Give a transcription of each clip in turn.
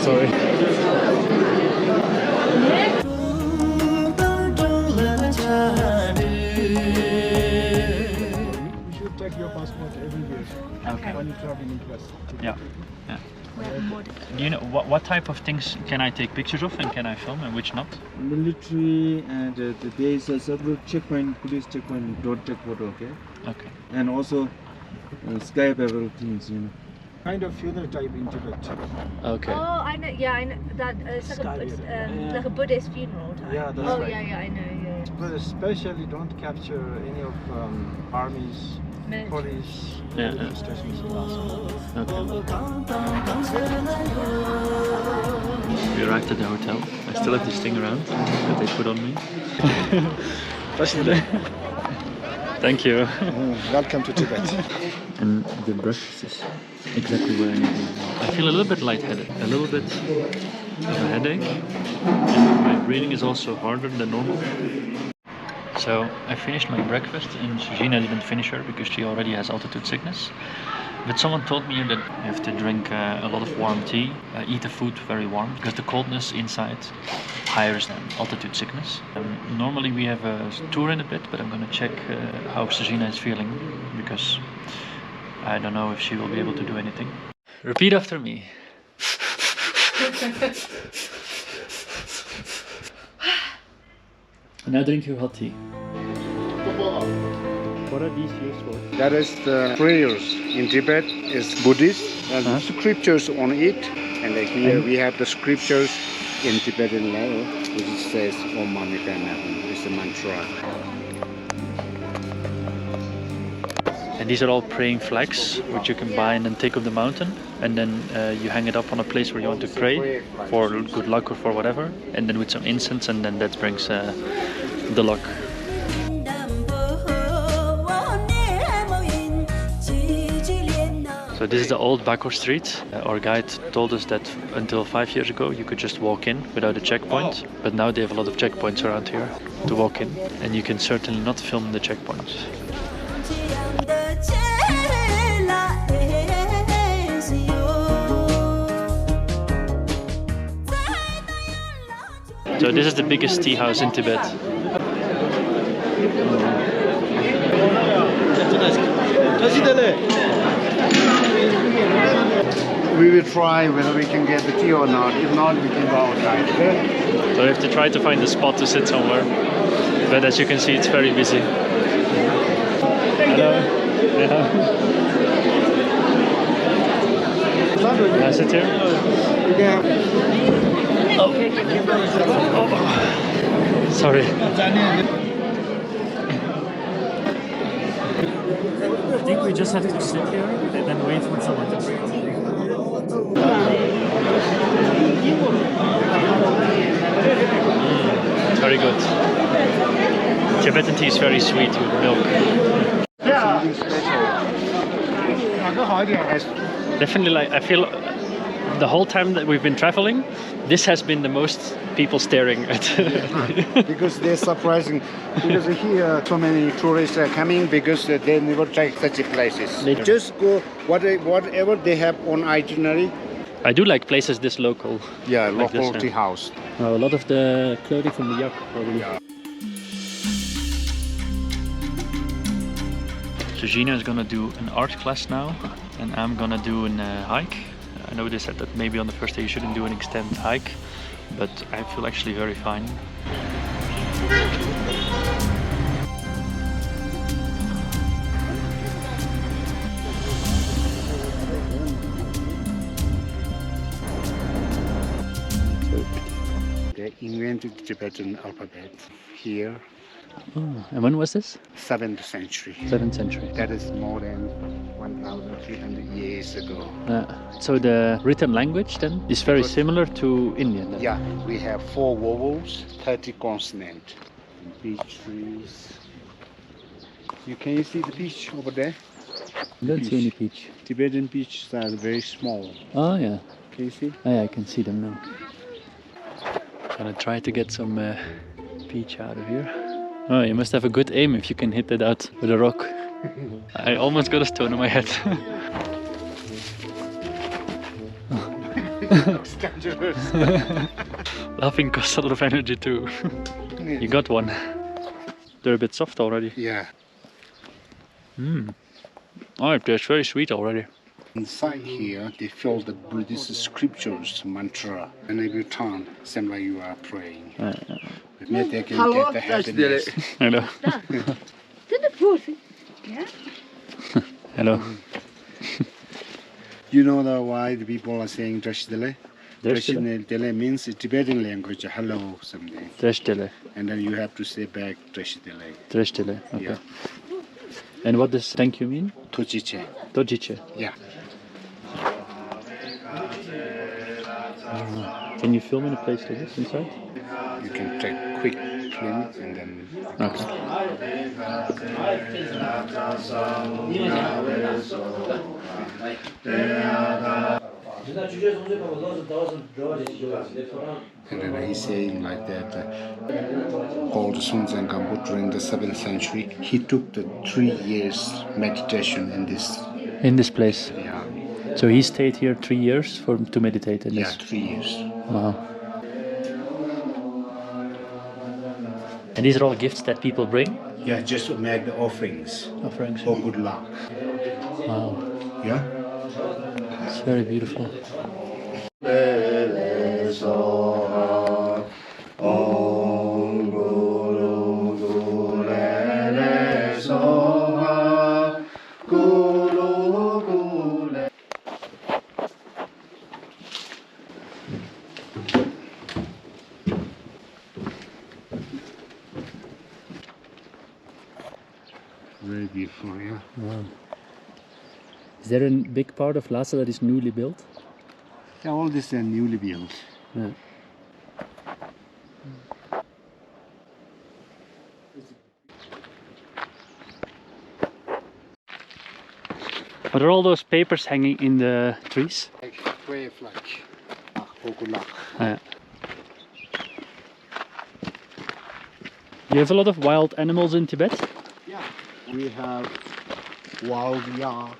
Sorry. You should check your passport everywhere. Okay. When you travel in Tibet. Yeah. Yeah. Do you know what type of things can I take pictures of and can I film and which not? Military and there is a several checkpoint, police checkpoint, don't take photo, okay? Okay. And also sky level things, you know. Kind of funeral type in Tibet. Okay. Oh, I know. Yeah, I know that. It's like a Buddhist funeral type. Yeah, that's oh, right. yeah, I know. Yeah. But especially don't capture any of armies, police, Yeah. stations in Lhasa. We arrived at the hotel. I still have this thing around that they put on me. Thank you. Welcome to Tibet. And the brush is exactly where I need it. I feel a little bit lightheaded, a little bit of a headache, and my breathing is also harder than normal. So I finished my breakfast, and Gina didn't finish her because she already has altitude sickness. But someone told me that you have to drink a lot of warm tea, eat the food very warm, because the coldness inside higher than altitude sickness. Normally we have a tour in a bit, but I'm going to check how Gina is feeling, because I don't know if she will be able to do anything. Repeat after me. Now drink your hot tea. What are these used for? That is the prayers in Tibet is Buddhist and scriptures on it. And here we have the scriptures in Tibetan language, which says Om Mani Padme Hum. It's a mantra. And these are all praying flags, which you can buy and then take up the mountain. And then you hang it up on a place where you want to pray for good luck or for whatever. And then with some incense, and then that brings the luck. So this is the old Barkhor street. Our guide told us that until 5 years ago you could just walk in without a checkpoint. But now they have a lot of checkpoints around here to walk in. And you can certainly not film the checkpoints. So this is the biggest tea house in Tibet. We will try whether we can get the tea or not. If not, we can go outside. Okay? So we have to try to find a spot to sit somewhere. But as you can see, it's very busy. Hello. Yeah. Can I sit here? Oh. Sorry. I think we just have to sit here and then wait for someone to bring us. It's very good. Tibetan tea is very sweet with milk. Definitely, like I feel the whole time that we've been traveling, this has been the most people staring at. Because they're surprising. Because here so many tourists are coming because they never take such places. They just go whatever they have on itinerary. I do like places this local. Yeah, like local this, tea house. A lot of the clothing from the yak, probably. Yeah. So Gina is gonna do an art class now, and I'm gonna do a hike. I know they said that maybe on the first day you shouldn't do an extended hike, but I feel actually very fine. They invented the Tibetan alphabet here, Oh, and when was this? 7th century. 7th century. That is more than 1,300 years ago. So the written language then is very similar to Indian then? Yeah, we have 4 vowels, 30 consonants. Beech trees. Can you see the peach over there? I don't see any peach. Tibetan peaches are very small. Oh yeah. Can you see? Oh, yeah, I can see them now. Gonna try to get some peach out of here. Oh, you must have a good aim if you can hit that out with a rock. I almost got a stone on my head. It's dangerous. Laughing costs a lot of energy too. You got one. They're a bit soft already. Yeah. Oh, it tastes very sweet already. Inside here, they fill the Buddhist scriptures, mantra, and every time, same like you are praying. Maybe they can get the happiness. Hello. Yeah. Hello. You know why the people are saying Drashdele? Drashdele? Drashdele means Tibetan language, hello, something. Drashdele. And then you have to say back Drashdele. Drashdele. Okay. Yeah. And what does thank you mean? Tojiche. Dojiche. Yeah. Can you film in a place like this inside? You can take quick film and then. Okay. And then he's saying like that, called Sun Zangkampo during the 7th century. He took the 3 years meditation in this. In this place. Yeah. So he stayed here 3 years to meditate in Yeah, this. 3 years. Wow. And these are all gifts that people bring? Yeah, just to make the offerings. Offerings. For good luck. Wow. Yeah. It's very beautiful. Very beautiful, yeah. Wow. Is there a big part of Lhasa that is newly built? Yeah, all this are newly built. Yeah. What are all those papers hanging in the trees? Like way of like good luck. Yeah. You have a lot of wild animals in Tibet? Yeah. We have wild yak,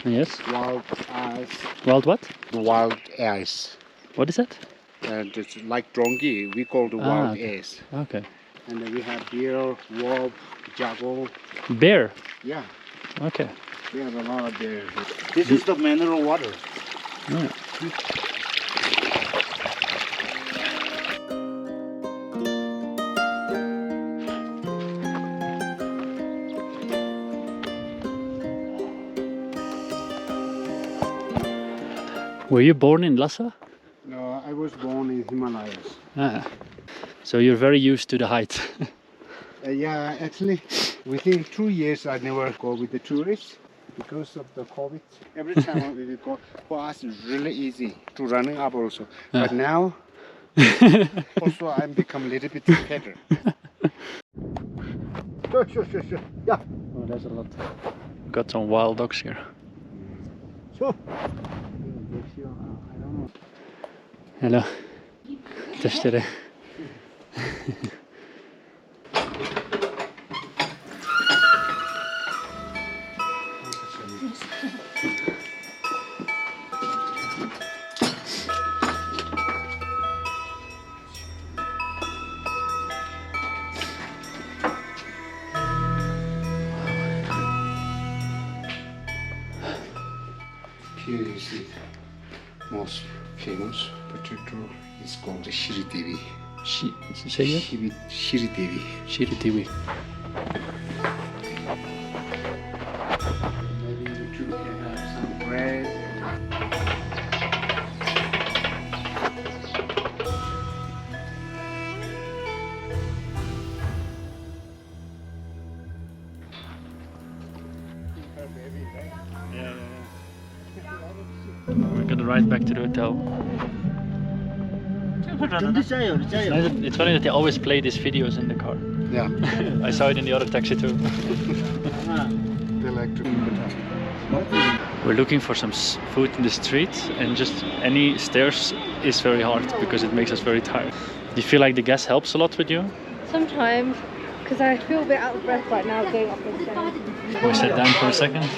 Yes. wild ass, Wild what? wild ass. What is that? And it's like donkey, we call the wild ass. Okay. And then we have deer, wolf, jackal. Bear? Yeah, Okay. we have a lot of bears. This is the mineral water. Yeah. Were you born in Lhasa? No, I was born in Himalayas. Ah. So you're very used to the height. Yeah, actually, within 2 years I never go with the tourists because of the COVID. Every time we go, for us it's really easy to running up also. But now, also I'm become a little bit better. Sure. Yeah. Oh, there's a lot. Got some wild dogs here. Sure. Hello. Testere. Here you see the most famous potato is called the Shri Devi. Say again? Shri Devi. Shiri TV. Maybe you two can have some bread. We're gonna ride back to the hotel. It's funny that they always play these videos in the car. Yeah, I saw it in the other taxi too. they like to We're looking for some food in the street, and just any stairs is very hard because it makes us very tired. Do you feel like the gas helps a lot with you? Sometimes, because I feel a bit out of breath right now going up and down. We sit down for a second.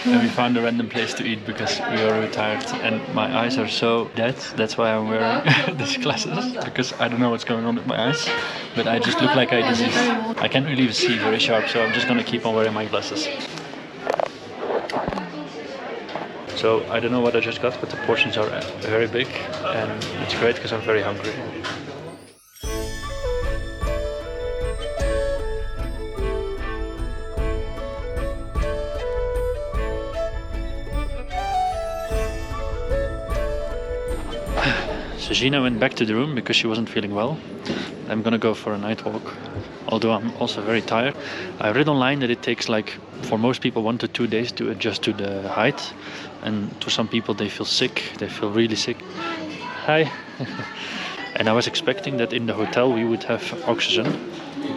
and we found a random place to eat because we were very tired and my eyes are so dead. That's why I'm wearing these glasses, because I don't know what's going on with my eyes, but I just look like I had disease. I can't really see very sharp, so I'm just gonna keep on wearing my glasses. So I don't know what I just got, but the portions are very big and it's great because I'm very hungry. So Gina went back to the room because she wasn't feeling well. I'm gonna go for a night walk, although I'm also very tired. I read online that it takes like, for most people, 1 to 2 days to adjust to the height. And to some people they feel sick, they feel really sick. Hi! And I was expecting that in the hotel we would have oxygen,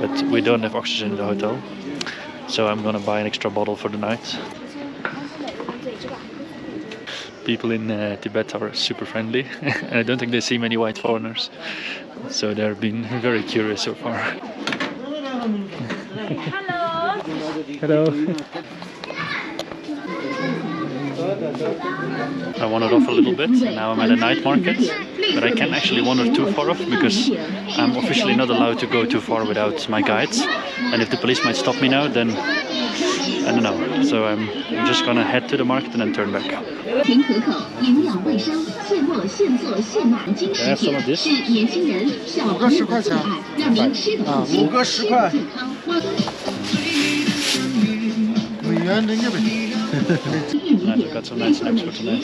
but we don't have oxygen in the hotel. So I'm gonna buy an extra bottle for the night. People in Tibet are super friendly and I don't think they see many white foreigners, so they're being very curious so far. Hello. Hello. I wandered off a little bit, now I'm at a night market, but I can't actually wander too far off because I'm officially not allowed to go too far without my guides, and if the police might stop me now, then I don't know. So I'm just gonna head to the market and then turn back. I have some of this. 5个10块钱啊，5个10块。美元人民币。I've got some nice snacks for tonight.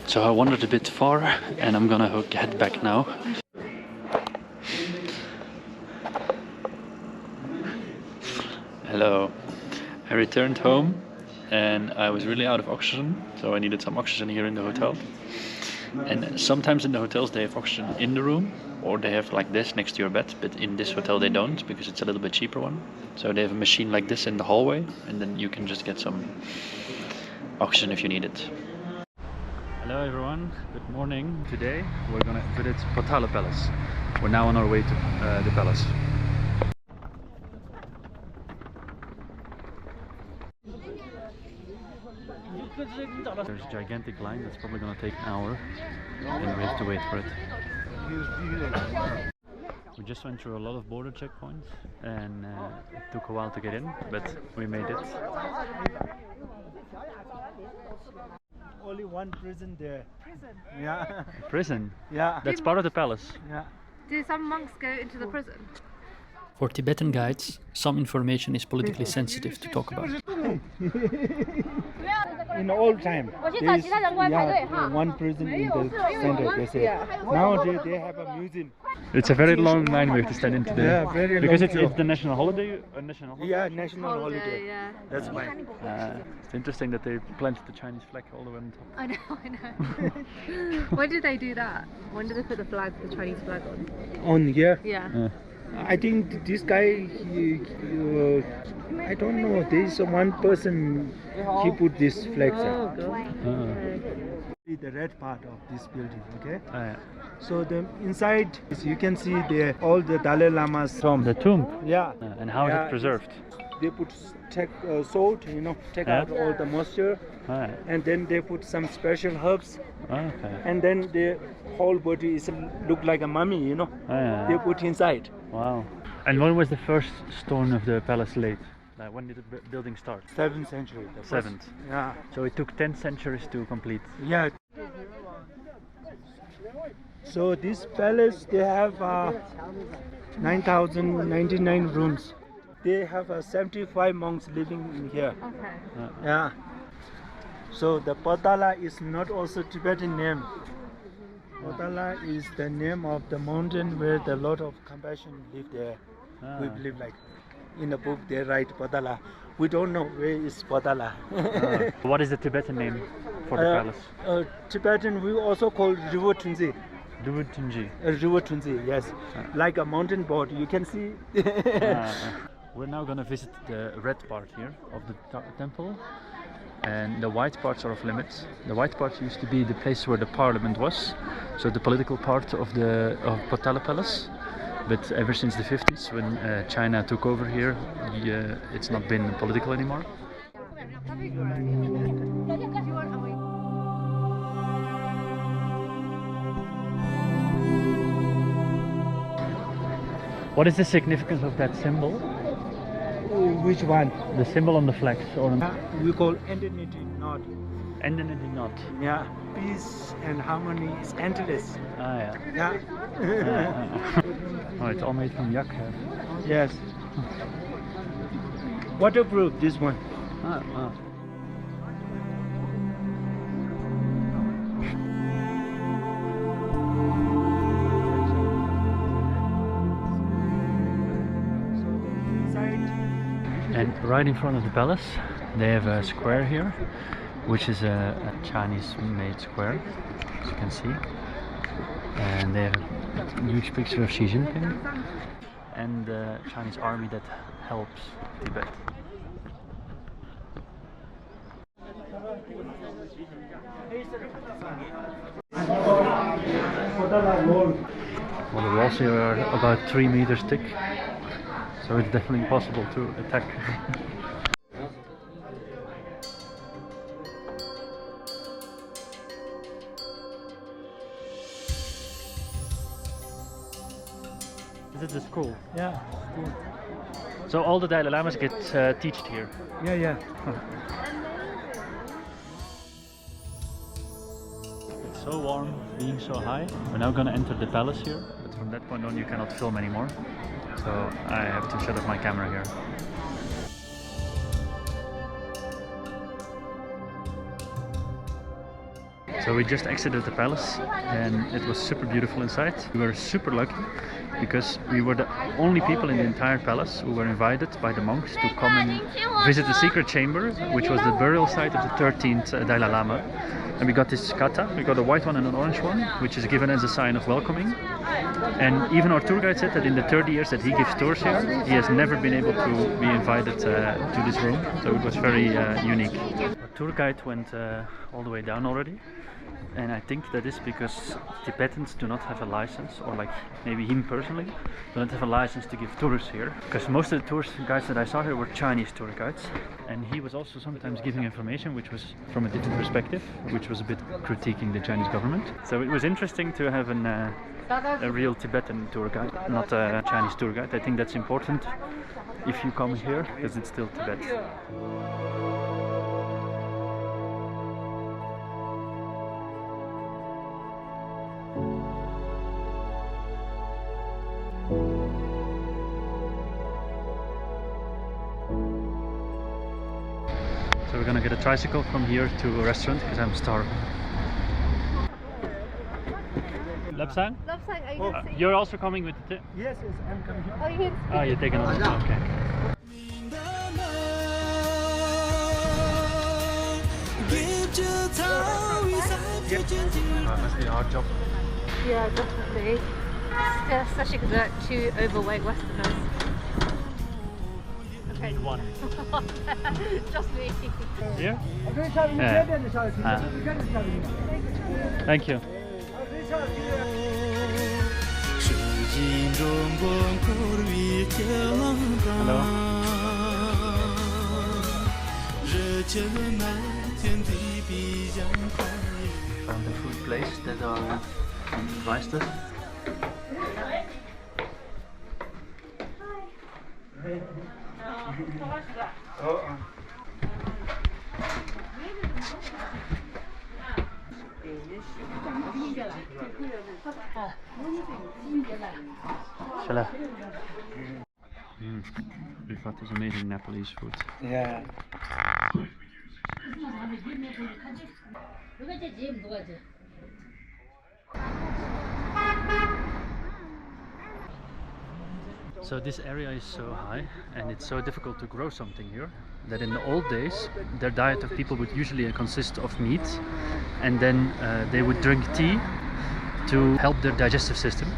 So I wandered a bit far and I'm gonna head back now. Hello. I returned home and I was really out of oxygen, so I needed some oxygen here in the hotel. And sometimes in the hotels they have oxygen in the room, or they have like this next to your bed, but in this hotel they don't because it's a little bit cheaper one. So they have a machine like this in the hallway and then you can just get some oxygen if you need it. Hello everyone, good morning. Today we're gonna visit Potala Palace. We're now on our way to the palace. There's a gigantic line that's probably gonna take an hour and we have to wait for it. We just went through a lot of border checkpoints and it took a while to get in, but we made it. Only one prison there. Prison? Yeah. Prison? Yeah. That's part of the palace. Yeah. Do some monks go into the prison? For Tibetan guides, some information is politically sensitive to talk about. In old time, there is one prison in the center. They say. Now they have a museum. It's a very long line we have to stand in today. Yeah, very long. Because it's the national holiday. National holiday. Yeah, national holiday. Yeah. That's why. It's interesting that they planted the Chinese flag all the way on top. I know. When did they do that? When did they put the Chinese flag on? On here, Yeah. I think this guy, I don't know. There is one person. He put this flag. Oh god. The red part of this building. Okay. Yeah. So the inside, you can see there all the Dalai Lama's From the tomb. Yeah. And how is Yeah, it preserved? They put salt, take Yeah. out all the moisture, and then they put some special herbs, Okay. and then the whole body is look like a mummy, They put inside. Wow. And when was the first stone of the palace laid? Like when did the building start? 7th century. The first- 7th. Yeah. So it took 10 centuries to complete. Yeah. So this palace, they have 9,099 rooms. They have 75 monks living in here. Okay. Yeah. So the Potala is not also Tibetan name. Potala is the name of the mountain where the Lord of Compassion lived there. We believe like in the book they write Potala. We don't know where is Potala. What is the Tibetan name for the palace? Tibetan we also call River Tunzi. Duvutunji. River Tunzi, yes. Like a mountain board, you can see. We're now gonna visit the red part here of the temple. and the white parts are off limits. The white parts used to be the place where the parliament was, so the political part of the Potala Palace. But ever since the 50s, when China took over here, it's not been political anymore. What is the significance of that symbol? Which one? The symbol on the flags? Or We call endemnity knot. endemity knot. Yeah, peace and harmony is endless. Ah, yeah. Yeah. Oh, it's all made from yak hair. Yes. Waterproof, this one. Ah. And right in front of the palace, they have a square here, which is a Chinese-made square, as you can see. And they have a huge picture of Xi Jinping and the Chinese army that helps Tibet. Well, the walls here are about 3 meters thick, so it's definitely possible to attack. Is it the school? Yeah. So all the Dalai Lamas get taught here? Yeah. It's so warm, being so high. We're now gonna enter the palace here, but from that point on you cannot film anymore. So I have to shut off my camera here. So we just exited the palace and it was super beautiful inside. We were super lucky because we were the only people in the entire palace who were invited by the monks to come and visit the secret chamber, which was the burial site of the 13th Dalai Lama. And we got this kata, we got a white one and an orange one, which is given as a sign of welcoming. And even our tour guide said that in the 30 years that he gives tours here, he has never been able to be invited to this room. So it was very unique. Our tour guide went all the way down already. And I think that is because Tibetans do not have a license, or like maybe him personally, do not have a license to give tours here. Because most of the tour guides that I saw here were Chinese tour guides. And he was also sometimes giving information which was from a different perspective, which was a bit critiquing the Chinese government. So it was interesting to have a real Tibetan tour guide, not a Chinese tour guide. I think that's important if you come here, because it's still Tibet. So we're gonna get a tricycle from here to a restaurant because I'm starving. Lapsang? Lapsang, are you going to see? You're also coming with the Yes, I'm coming. Oh, you're here. Ah, you're taking on. Okay. Must be a hard job. Yeah, definitely. Especially because they're 2 overweight Westerners. Okay. One. Just me. Here? Thank you. Hello. Found a food place that are advised us. Shala. We've got this amazing Nepalese food. Yeah. So this area is so high and it's so difficult to grow something here that in the old days their diet of people would usually consist of meat, and then they would drink tea to help their digestive system,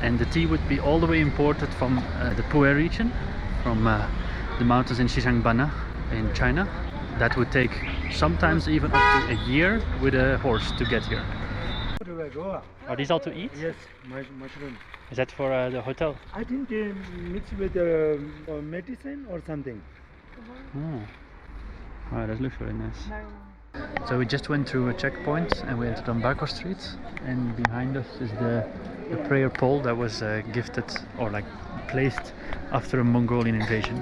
and the tea would be all the way imported from the Pu'er region, from the mountains in Xizangbanna in China. That would take sometimes even up to a year with a horse to get here. Where do I go? Are these all to eat? Yes, mushroom. Is that for the hotel? I think they mix with medicine or something. Oh. Wow, that looks very nice. So we just went through a checkpoint and we entered on Barkhor Street, and behind us is the prayer pole that was gifted or like placed after a Mongolian invasion.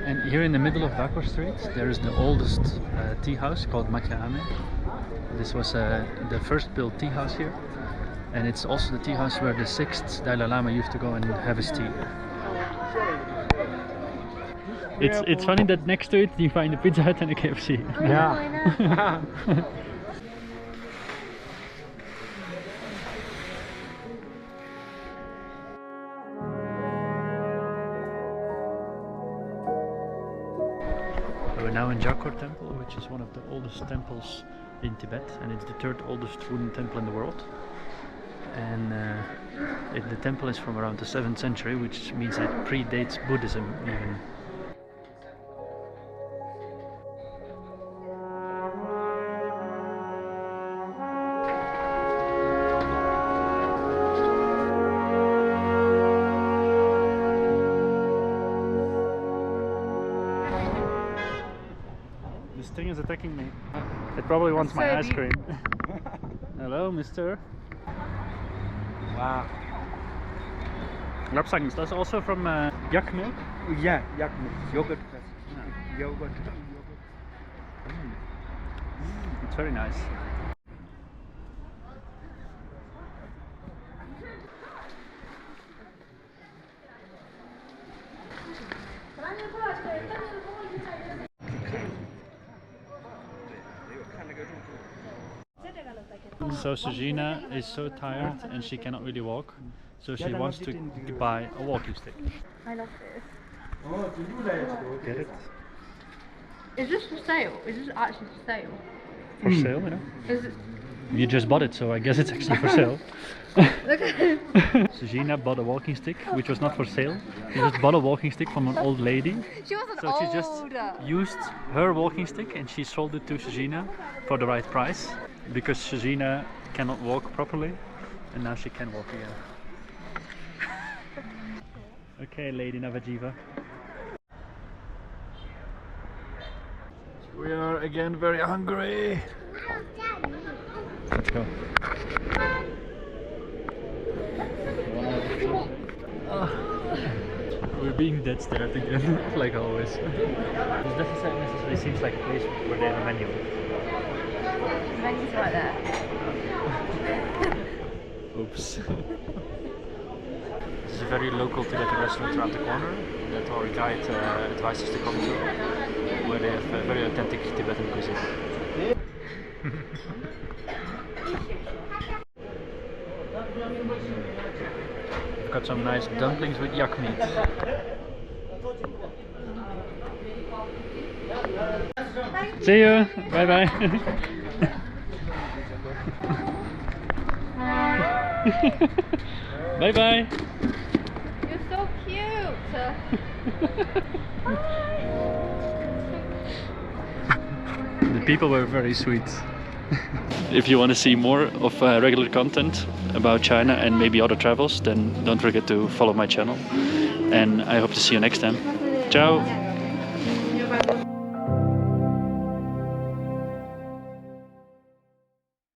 And here in the middle of Barkhor Street there is the oldest tea house called Makyame. This was the first built tea house here, and it's also the tea house where the 6th Dalai Lama used to go and have his tea. It's funny that next to it you find a Pizza Hut and a KFC. Yeah. We're now in Jokhang Temple, which is one of the oldest temples in Tibet, and it's the 3rd oldest wooden temple in the world. And the temple is from around the 7th century, which means it predates Buddhism even. This thing is attacking me. It probably wants my ice cream. Hello, mister. Wow. Lapsangs, that's also from yak milk? Yeah, yak milk, yogurt. Yogurt. It's very nice. So Sujina is so tired and she cannot really walk, so she wants to buy a walking stick. I love this. Get it? Is this for sale? Is this actually for sale? For sale, you know? Is it? You just bought it, so I guess it's actually for sale. Okay. Sujina bought a walking stick, which was not for sale. She just bought a walking stick from an old lady. She wasn't So old. she just used her walking stick and she sold it to Sujina for the right price, because Sujina cannot walk properly and now she can walk again. Okay, Lady Navajiva. We are again very hungry. Let's go. We're being dead stared again, like always. This doesn't necessarily seems like a place where they have a menu. The menu's right there. Oops. This is a very local Tibetan restaurant around the corner that our guide advised us to come to, where they have very authentic Tibetan cuisine. We've got some nice dumplings with yak meat. See you! Bye bye! Bye bye! You're so cute! The people were very sweet. If you want to see more of regular content about China and maybe other travels, then don't forget to follow my channel. And I hope to see you next time. Ciao!